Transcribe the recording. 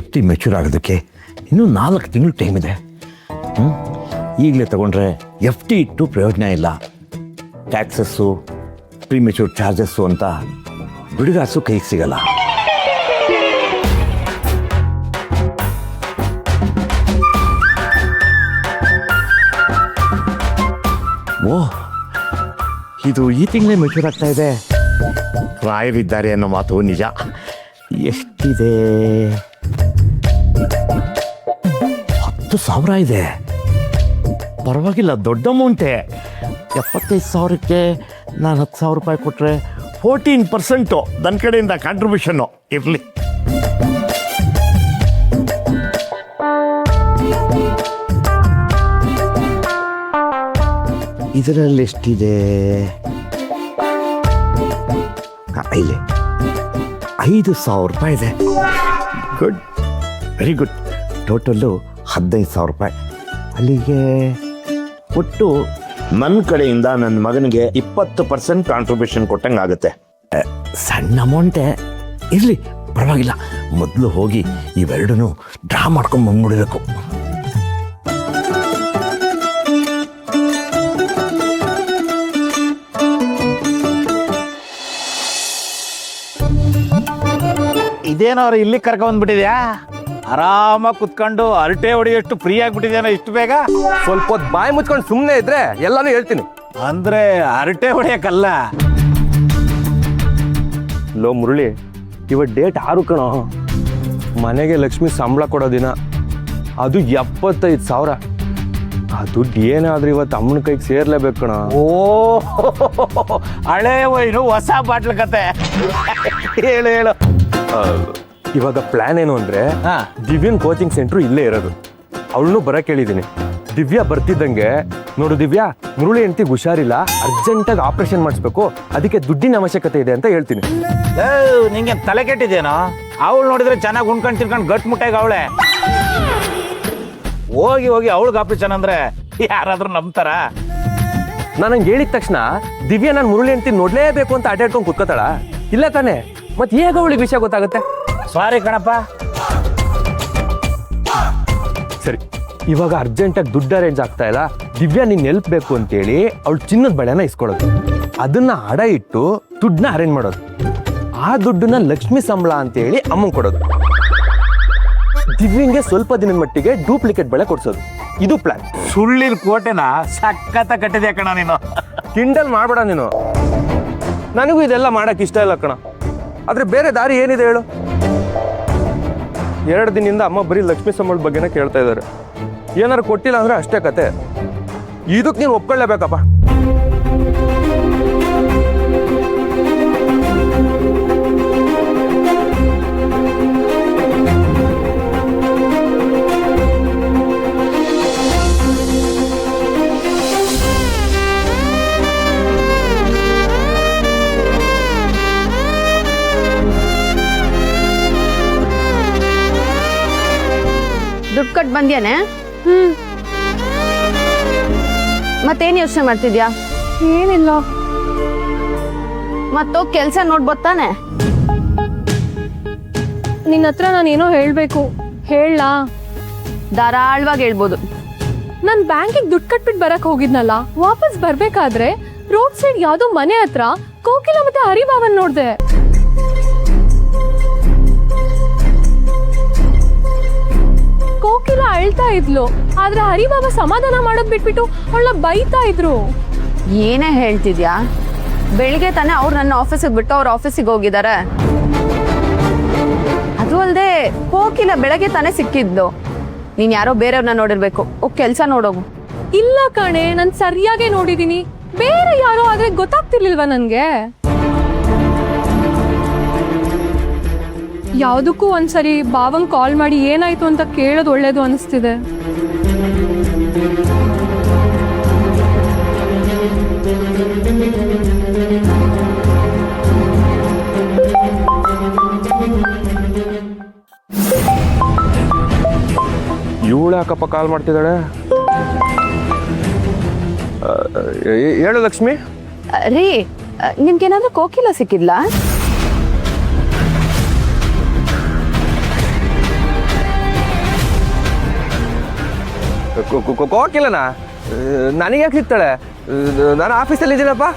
FD mature ಆಗೋದಕ್ಕೆ ಇನ್ನೂ 4 ತಿಂಗಳು ಟೈಮ್ ಇದೆ. ಈಗಲೇ ತಗೊಂಡ್ರೆ FD ಇಟ್ಟು ಪ್ರಯೋಜನ ಇಲ್ಲ. ಟ್ಯಾಕ್ಸಸ್ಸು, ಪ್ರಿಮೆಚೂರ್ ಚಾರ್ಜಸ್ಸು ಅಂತ ಬಿಡುಗಾಸು ಕೈಗೆ ಸಿಗಲ್ಲ. ಓಹ್, ಇದು ಈ ತಿಂಗಳೇ ಮೆಚೂರ್ ಆಗ್ತಾ ಇದೆ. ರಾಯರಿದ್ದಾರೆ ಅನ್ನೋ ಮಾತು ನಿಜ. ಎಷ್ಟಿದೆ? 10,000 ಇದೆ. ಪರವಾಗಿಲ್ಲ, ದೊಡ್ಡ ಅಮೌಂಟೇ. 75,000ಕ್ಕೆ ನಾನು 10,000 ರೂಪಾಯಿ ಕೊಟ್ಟರೆ 14% ನನ್ನ ಕಡೆಯಿಂದ ಕಾಂಟ್ರಿಬ್ಯೂಷನ್ನು ಇರಲಿ. ಇದರಲ್ಲಿ ಎಷ್ಟಿದೆ? ಇಲ್ಲಿ 5,000 ರೂಪಾಯಿ ಇದೆ. Good, very good. ಟೋಟಲ್ಲು 15,000 ರೂಪಾಯಿ. ಅಲ್ಲಿಗೆ ಒಟ್ಟು ನನ್ನ ಕಡೆಯಿಂದ ನನ್ನ ಮಗನಿಗೆ 20% ಕಾಂಟ್ರಿಬ್ಯೂಷನ್ ಕೊಟ್ಟಂಗೆ ಆಗುತ್ತೆ. ಸಣ್ಣ ಅಮೌಂಟೇ ಇರಲಿ, ಪರವಾಗಿಲ್ಲ. ಮೊದಲು ಹೋಗಿ ಇವೆರಡೂ ಡ್ರಾ ಮಾಡ್ಕೊಂಡು ಬಂದ್ಬಿಡಬೇಕು. ಇದೇನವ್ರು ಇಲ್ಲಿ ಕರ್ಕೊಂಡ್ಬಿಟ್ಟಿದ್ಯಾ? ಆರಾಮಾಗಿ ಕುತ್ಕೊಂಡು ಅರಟೆ ಹೊಡಿಯೋಷ್ಟು ಫ್ರೀ ಆಗಿಬಿಟ್ಟಿದ್ಯಾನ ಇಷ್ಟು ಬೇಗ? ಸ್ವಲ್ಪ ಹೊತ್ತು ಬಾಯಿ ಮುಚ್ಕೊಂಡು ಸುಮ್ಮನೆ ಇದ್ರೆ ಎಲ್ಲಾನು ಹೇಳ್ತೀನಿ. ಅಂದ್ರೆ ಅರಟೆ ಹೊಡಿಯಕ್ಕಲ್ಲ. ಲೋ ಮುರಳಿ, ಇವತ್ತು ಡೇಟ್ 6 ಕಣೋ. ಮನೆಗೆ ಲಕ್ಷ್ಮಿ ಸಂಬಳ ಕೊಡೋ ದಿನ. ಅದು 75,000. ಆ ದುಡ್ಡು ಏನಾದ್ರೂ ಇವತ್ತು ಅಮ್ಮನ ಕೈಗೆ ಸೇರ್ಲೇಬೇಕು ಕಣ. ಓ, ಹಳೆ ವೈನು ಹೊಸ ಬಾಟ್ಲ್ ಕತೆ. ಹೇಳು ಹೇಳು. ಇವಾಗ ಪ್ಲಾನ್ ಏನು ಅಂದ್ರೆ, ದಿವ್ಯನ್ ಕೋಚಿಂಗ್ ಸೆಂಟ್ರು ಇಲ್ಲೇ ಇರೋದು. ಅವಳನ್ನು ಬರಕ್ ಹೇಳಿದೀನಿ. ದಿವ್ಯಾ ಬರ್ತಿದ್ದಂಗೆ, ನೋಡು ದಿವ್ಯಾ, ಮುರುಳಿ ಹೆಂಡತಿಗೆ ಹುಷಾರಿಲ್ಲ, ಅರ್ಜೆಂಟಾಗಿ ಆಪರೇಷನ್ ಮಾಡಿಸ್ಬೇಕು, ಅದಕ್ಕೆ ದುಡ್ಡಿನ ಅವಶ್ಯಕತೆ ಇದೆ ಅಂತ ಹೇಳ್ತೀನಿ. ನಿಂಗೆ ತಲೆ ಕೆಟ್ಟಿದೇನೋ? ಅವಳು ನೋಡಿದ್ರೆ ಚೆನ್ನಾಗಿ ಉಣ್ಕೊಂಡು ತಿನ್ಕೊಂಡು ಗಟ್ ಮುಟ್ಟಾಗ ಅವಳೆ. ಹೋಗಿ ಹೋಗಿ ಅವಳಿಗೆ ಆಪರೇಷನ್ ಅಂದ್ರೆ ಯಾರಾದ್ರೂ ನಂಬ್ತಾರ? ನಾನು ಹಂಗೆ ಹೇಳಿದ ತಕ್ಷಣ ದಿವ್ಯಾ ನಾನು ಮುರುಳಿ ಹೆಂಡತಿ ನೋಡ್ಲೇಬೇಕು ಅಂತ ಅಡ್ಡಾಡ್ಕೊಂಡು ಕುತ್ಕೋತಾಳ? ಇಲ್ಲ ತಾನೆ? ಮತ್ತೆ ಹೇಗೆ ಅವಳಿಗೆ ವಿಷಯ ಗೊತ್ತಾಗುತ್ತೆ? ಸಾರಿ ಕಣಪ್ಪ. ಸರಿ, ಇವಾಗ ಅರ್ಜೆಂಟಾಗಿ ದುಡ್ಡು ಅರೇಂಜ್ ಆಗ್ತಾ ಇಲ್ಲ. ದಿವ್ಯಾ ನೀನ್ ಹೆಲ್ಪ್ ಬೇಕು ಅಂತೇಳಿ ಅವಳು ಚಿನ್ನದ ಬಳೆನ ಇಸ್ಕೊಳ್ಳೋದು, ಅದನ್ನ ಅಡ ಇಟ್ಟು ದುಡ್ಡನ್ನ ಅರೇಂಜ್ ಮಾಡೋದು, ಆ ದುಡ್ಡನ್ನ ಲಕ್ಷ್ಮಿ ಸಂಬಳ ಅಂತೇಳಿ ಅಮ್ಮಂಗೆ ಕೊಡೋದು, ದಿವ್ಯಂಗೆ ಸ್ವಲ್ಪ ದಿನದ ಮಟ್ಟಿಗೆ ಡೂಪ್ಲಿಕೇಟ್ ಬಳೆ ಕೊಡ್ಸೋದು. ಇದು ಪ್ಲಾನ್. ಸುಳ್ಳಿನ ಕೋಟೆನ ಸಖತ್ತ ಕಟ್ಟಿದೆ ಕಣ ನೀನು. ಕಿಂಡಲ್ ಮಾಡ್ಬೇಡ ನೀನು. ನನಗೂ ಇದೆಲ್ಲ ಮಾಡಕ್ ಇಷ್ಟ ಇಲ್ಲ ಕಣ. ಆದ್ರೆ ಬೇರೆ ದಾರಿ ಏನಿದೆ ಹೇಳು? 2 ದಿನದಿಂದ ಅಮ್ಮ ಬರೀ ಲಕ್ಷ್ಮಿ ಸಂಬಳದ ಬಗ್ಗೆನೇ ಕೇಳ್ತಾ ಇದ್ದಾರೆ. ಏನಾರು ಕೊಟ್ಟಿಲ್ಲ ಅಂದ್ರೆ ಅಷ್ಟೇ ಕತೆ. ಇದಕ್ಕೆ ನೀನು ಒಪ್ಕೊಳ್ಳೇಬೇಕಪ್ಪ. ದುಡ್ಡು ಕಟ್ ಬಂದ್ಯಾನೆ? ಮತ್ತೇನು ಯೋಚನೆ ಮಾಡ್ತಿದ್ಯಾ? ಏನಿಲ್ಲ. ಮತ್ತೋಗ್ ಕೆಲ್ಸ ನೋಡ್ಬೋದ್ ತಾನೆ? ನಿನ್ನ ಹತ್ರ ನಾನೇನೋ ಹೇಳ್ಬೇಕು. ಹೇಳಲಾ? ಧಾರಾಳವಾಗಿ ಹೇಳ್ಬೋದು. ನಾನು ಬ್ಯಾಂಕಿಗೆ ದುಡ್ಡು ಕಟ್ಬಿಟ್ಟು ಬರಕ್ ಹೋಗಿದ್ನಲ್ಲ, ವಾಪಸ್ ಬರ್ಬೇಕಾದ್ರೆ ರೋಡ್ ಸೈಡ್ ಯಾವ್ದೋ ಮನೆ ಹತ್ರ ಕೋಕಿಲ ಮತ್ತೆ ಹರಿಭಾವನ್ ನೋಡ್ದೆ. ಕೋಕಿಲ ಅಳ್ತಾ ಇದ್ಲು, ಆದ್ರೆ ಹರಿಬಾಬಾ ಸಮಾಧಾನ ಮಾಡೋದ್ ಬಿಟ್ಬಿಟ್ಟು ಅವಳನ್ನ ಬೈತಾ ಇದ್ರು. ಏನೇ ಹೇಳ್ತಿದ್ಯಾ? ಬೆಳಿಗ್ಗೆ ತಾನೇ ಅವ್ರು ನನ್ನ ಆಫೀಸಿಗೆ ಬಿಟ್ಟು ಅವ್ರ ಆಫೀಸಿಗೆ ಹೋಗಿದ್ದಾರೆ. ಅದು ಅಲ್ಲದೆ ಕೋಕಿಲ ಬೆಳಗ್ಗೆ ತಾನೇ ಸಿಕ್ಕಿದ್ಲು. ನೀನ್ ಯಾರೋ ಬೇರೆಯವ್ರನ್ನ ನೋಡಿರ್ಬೇಕು. ಕೆಲ್ಸ ನೋಡೋಗು. ಇಲ್ಲ ಕಣೆ, ನಾನ್ ಸರಿಯಾಗೆ ನೋಡಿದೀನಿ. ಬೇರೆ ಯಾರೋ ಆದ್ರೆ ಗೊತ್ತಾಗ್ತಿರ್ಲಿಲ್ವಾ ನನ್ಗೆ? ಯಾವುದಕ್ಕೂ ಒಂದ್ಸರಿ ಬಾವಂಗ್ ಕಾಲ್ ಮಾಡಿ ಏನಾಯ್ತು ಅಂತ ಕೇಳೋದು ಒಳ್ಳೇದು ಅನಿಸ್ತಿದೆ. ಇವಳು ಯಾಕಪ್ಪ ಕಾಲ್ ಮಾಡ್ತಿದ್ದಾಳೆ? ಹೇಳು ಲಕ್ಷ್ಮಿ. ರೀ, ನಿಮ್ಗೇನಾದ್ರೂ ಕೋಕಿಲ ಸಿಕ್ಕಿದ್ಲಾ? ಕೋಕಿಲನಾ ನನಗೆ ಯಾಕೆ ಸಿಗ್ತಾಳೆ ನಾನು ಆಫೀಸಲ್ಲಿ ಇದ್ದೀನಪ್ಪ